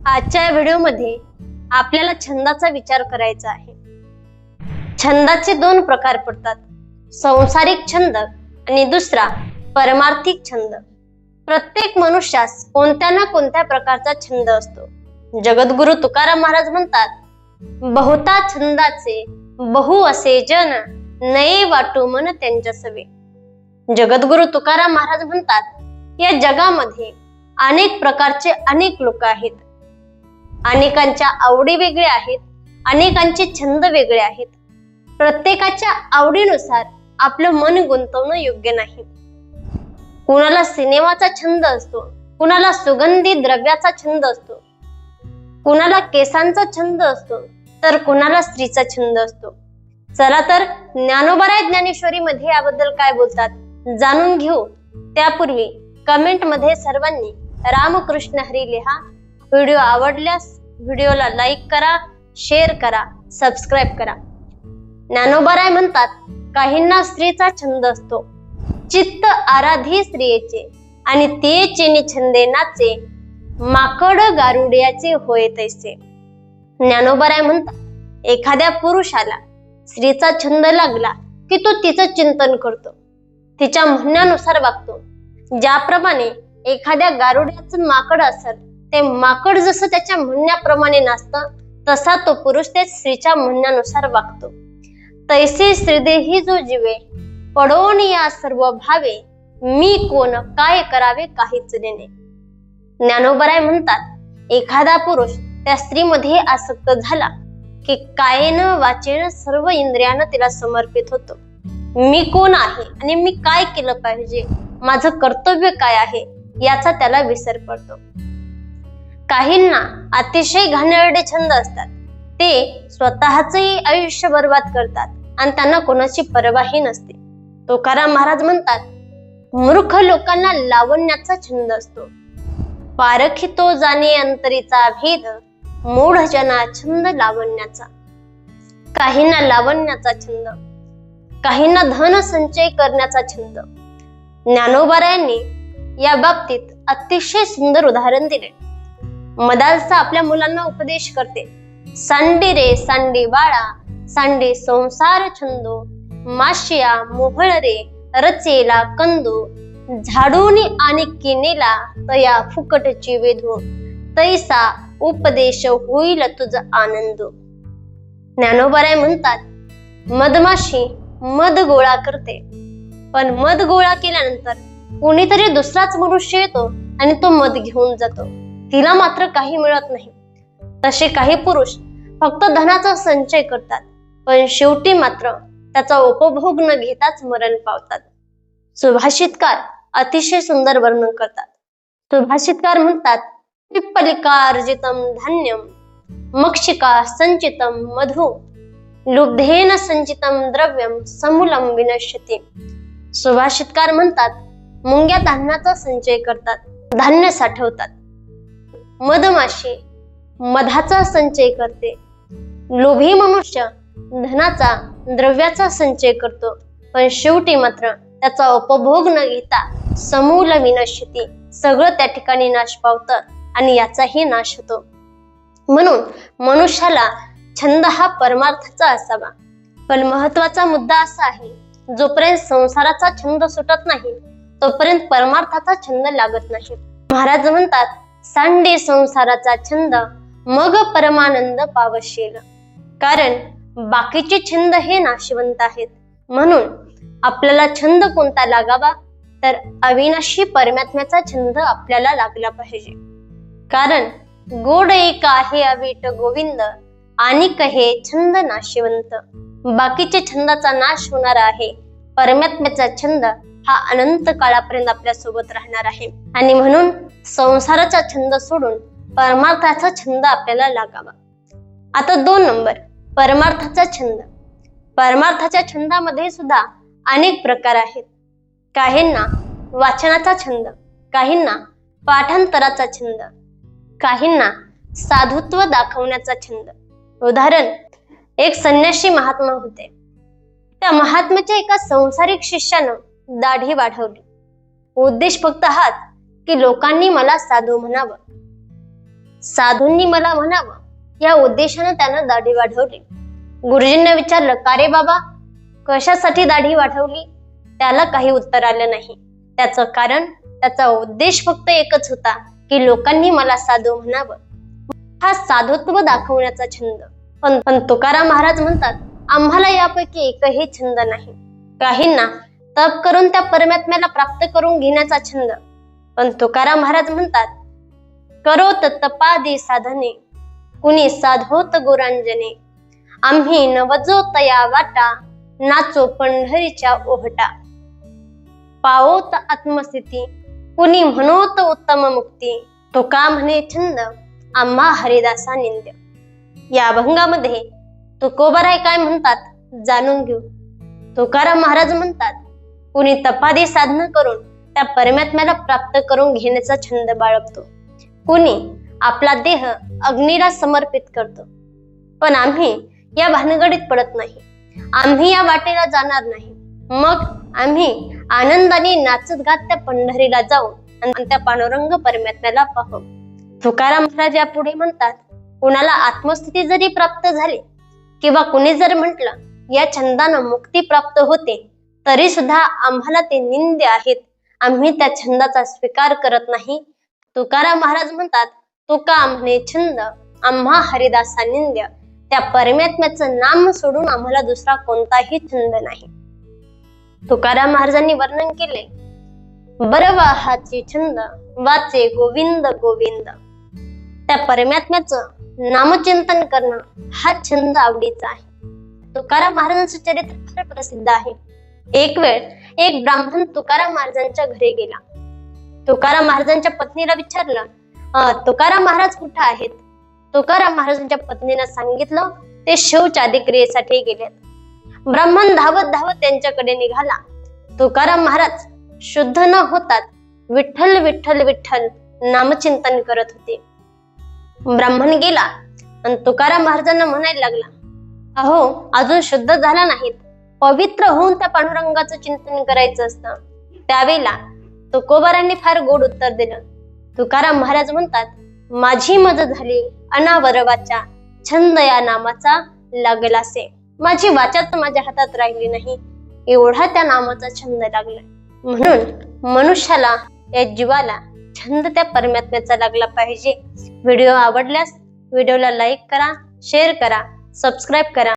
आजच्या व्हिडिओमध्ये आपल्याला छंदाचा विचार करायचा आहे। छंदाचे दोन प्रकार पडतात, सांसारिक छंद आणि दुसरा परमार्थिक छंद। प्रत्येक मनुष्यास कोणत्या ना कोणत्या प्रकारचा छंद असतो। जगद्गुरु तुकाराम महाराज म्हणतात, बहुता छंदाचे बहु असे जन, नये वाटू मन त्यांच्या सवे। जगद्गुरु तुकाराम महाराज म्हणतात, या जगामध्ये अनेक प्रकारचे अनेक लोक आहेत, अनेकांच्या आवडी वेगळ्या आहेत, अनेकांचे छंद वेगळे आहेत। प्रत्येकाच्या आवडीनुसार आपलं मन गुंतवणं योग्य नाही। कुणाला सिनेमाचा छंद असतो, कुणाला सुगंधी द्रव्याचा छंद असतो, कुणाला केसांचा छंद असतो, तर कुणाला स्त्रीचा छंद असतो। चला तर ज्ञानोबराय ज्ञानेश्वरी मध्ये याबद्दल काय बोलतात जाणून घेऊ। त्यापूर्वी कमेंट मध्ये सर्वांनी रामकृष्ण हरी लिहा। व्हिडिओ आवडल्यास व्हिडिओला लाईक करा, शेअर करा, सबस्क्राईब करा। ज्ञानोबराय म्हणतात, काहींना स्त्रीचा छंद असतो, चित्त आराधी स्त्रियेचे, आणि ते चिनी छंदे नाचे, माकड गारुड्याचे होय तैसे। ज्ञानोबराय म्हणतात, एखाद्या पुरुषाला स्त्रीचा छंद लागला की तो तिचं चिंतन करतो, तिच्या म्हणण्यानुसार वागतो। ज्याप्रमाणे एखाद्या गारुड्याचं माकड असेल, ते माकड जसं त्याच्या म्हणण्याप्रमाणे नाचतं, तसा तो पुरुष ते स्त्रीच्या म्हणण्यानुसार वागतो। तैसे श्रीदेही जो जीवे, पडोन या सर्व भावे, मी कोण काय करावे काहीच नेणे। ज्ञानोबराय म्हणतात, एखादा पुरुष त्या स्त्रीमध्ये आसक्त झाला की कायेनं वाचेनं सर्व इंद्रियानं तिला समर्पित होतो। मी कोण आहे आणि मी काय केलं पाहिजे, माझं कर्तव्य काय आहे, याचा त्याला विसर पडतो। काहींना अतिशय घाणेरडे छंद असतात, ते स्वतःचंही आयुष्य बर्बाद करतात आणि त्यांना कोणाची पर्वाही नसते। तुकाराम महाराज म्हणतात, मूर्ख लोकांना लावण्याचा छंद असतो, पारखितो जाणे अंतरीचा भेद, मूढ जना छंद लावण्याचा। काहींना लावण्याचा छंद, काहींना धन संचय करण्याचा छंद। ज्ञानोबरायांनी या बाबतीत अतिशय सुंदर उदाहरण दिले। मदालसा आपल्या मुलांना उपदेश करते, सांडी रे सांडी बाळा, सांडी संसार छंदो, माशिया मोहळ रे रचेला कंदो, झाडूनी आणि किनेला तया फुकटची वेधू, तैसा उपदेश होईल तुझ आनंद। ज्ञानोबराय म्हणतात, मधमाशी मध गोळा करते, पण मध गोळा केल्यानंतर कोणीतरी दुसराच मनुष्य येतो आणि तो मध घेऊन जातो, तिला मात्र काही मिळत नाही। तसे काही पुरुष फक्त धनाचा संचय करतात, पण शेवटी मात्र त्याचा उपभोग न घेताच मरण पावतात। सुभाषितकार अतिशय सुंदर वर्णन करतात। सुभाषितकार म्हणतात, पिप्पलिका अर्जितम धान्यम, मक्षिका संचितम मधु, लुब्धेन संचितम द्रव्यम समूलम विनश्यते। सुभाषितकार म्हणतात, मुंग्या धान्याचा संचय करतात, धान्य साठवतात। मधमाशी मधाचा संचय करते। लोभी मनुष्य धनाचा द्रव्याचा संचय करतो, पण शेवटी मात्र त्याचा उपभोग न घेता समूल विनश्यते, सगळं त्या ठिकाणी नाश पावतं आणि याचाही नाश होतो। म्हणून मनुष्याला छंद हा परमार्थाचा असावा। पण महत्वाचा मुद्दा असा आहे, जोपर्यंत संसाराचा छंद सुटत नाही तोपर्यंत परमार्थाचा छंद लागत नाही। महाराज म्हणतात, सांडे संसाराचा छंद, मग परमानंद पावशील। कारण बाकीचे छंद हे नाशवंत आहेत, म्हणून आपल्याला छंद कोणता लागावा, तर अविनाशी परमात्म्याचा छंद आपल्याला लागला पाहिजे। कारण गोड एक आहे अवीट गोविंद, आणि कहे छंद नाशिवंत। बाकीचे छंदाचा नाश होणार आहे, परमात्म्याचा छंद हा अनंत काळापर्यंत आपल्या सोबत राहणार आहे। आणि म्हणून संसाराचा छंद सोडून परमार्थाचा छंद आपल्याला लागावा। आता 2 नंबर, परमार्थाचा छंद। परमार्थाच्या छंदामध्ये सुद्धा अनेक प्रकार आहेत। काहींना वाचनाचा छंद, काहींना पाठांतराचा छंद, काहींना साधुत्व दाखवण्याचा छंद। उदाहरण, एक संन्यासी महात्मा होते, त्या महात्म्याच्या एका संसारिक शिष्यानं दाढी वाढवली। उद्देश फक्त हाच की लोकांनी मला साधू म्हणावं। साधूंनी मला म्हणावं या उद्देशानं त्यानं दाढी वाढवली. गुरुजींना विचारलं, का रे बाबा, कशासाठी दाढी वाढवली? त्याला काही उत्तर आलं नाही. त्याचं कारण, त्याचा उद्देश फक्त एकच होता की लोकांनी मला साधू म्हणावं. हा साधुत्व दाखवण्याचा छंद. पण तुकाराम महाराज म्हणतात, आम्हाला यापैकी एकही छंद नाही. काहींना तप करून त्या परमात्म्याला प्राप्त करून घेण्याचा छंद. पण तुकाराम महाराज म्हणतात, करोत तपादी साधने, कुणी साधोत गुरांजने. आम्ही नवजोत या वाटा, नाचो पंढरीच्या ओहटा. पावोत आत्मस्थिती, कुणी म्हणोत उत्तम मुक्ती. तुका म्हणे छंद, आम्हा हरिदासा निंद्य. या अभंगामध्ये तुकोबाराय काय म्हणतात जाणून घेऊ. तुकाराम महाराज म्हणतात, कुणी तपादी साधना करून त्या परमात्म्याला प्राप्त करून घेण्याचा छंद बाळगतो. कुणी आपला देह अग्नीला समर्पित करतो. पण आम्ही या भानगडीत पडत नाही. आम्ही या वाटेला जाणार नाही. मग आम्ही आनंदाने नाचत गात त्या पंढरीला जाऊ आणि त्या पांडुरंग परमात्म्याला पाहू. तुकाराम महाराज या पुढे म्हणतात, कुणाला आत्मस्थिती जरी प्राप्त झाली किंवा कुणी जर म्हटलं या छंदानं मुक्ती प्राप्त होते, तरी सुद्धा आम्हाला ते निंद्य आहेत. आम्ही त्या छंदाचा स्वीकार करत नाही. तुकाराम महाराज म्हणतात, तुका म्हणे छंद, आम्हा हरिदासा निंद्य. त्या परमात्म्याचं नाम सोडून आम्हाला दुसरा कोणताही छंद नाही. तुकाराम महाराजांनी वर्णन केले, बरवा हाची छंद, वाचे गोविंद गोविंद. त्या परमात्म्याचं नामचिंतन करणं हा छंद आवडीचा आहे. तुकाराम महाराजांचं चरित्र फार प्रसिद्ध आहे. एक वेळ एक ब्राह्मण तुकाराम महाराजांच्या घरी गेला. तुकाराम महाराजांच्या पत्नीला विचारलं, तुकाराम महाराज कुठे आहेत? तुकाराम महाराजांच्या पत्नीने सांगितलं, ते शौच आदी क्रियेसाठी गेलेत. ब्राह्मण धावत धावत त्यांच्याकडे निघाला. तुकाराम महाराज शुद्ध न होतात विठ्ठल विठ्ठल विठ्ठल नामचिंतन करत होते. ब्राह्मण गेला आणि तुकाराम महाराजांना म्हणायला लागला, अहो, अजून शुद्ध झाला नाहीत. पवित्र होऊन त्या पांडुरंगाचं चिंतन करायचं असतं. त्यावेळेला तुकोबारांनी फार गोड उत्तर दिलं. तुकाराम महाराज म्हणतात, माझी मज झाली अनावरवाचा, छंद या नामाचा लागलासे. माझी वाचाच माझ्या हातात राहिली नाही, एवढा त्या नामाचा छंद लागला. म्हणून मनुष्याला, या जीवाला छंद त्या परमात्म्याचा लागला पाहिजे. व्हिडिओ आवडल्यास व्हिडिओला लाईक करा, शेअर करा, सबस्क्राईब करा.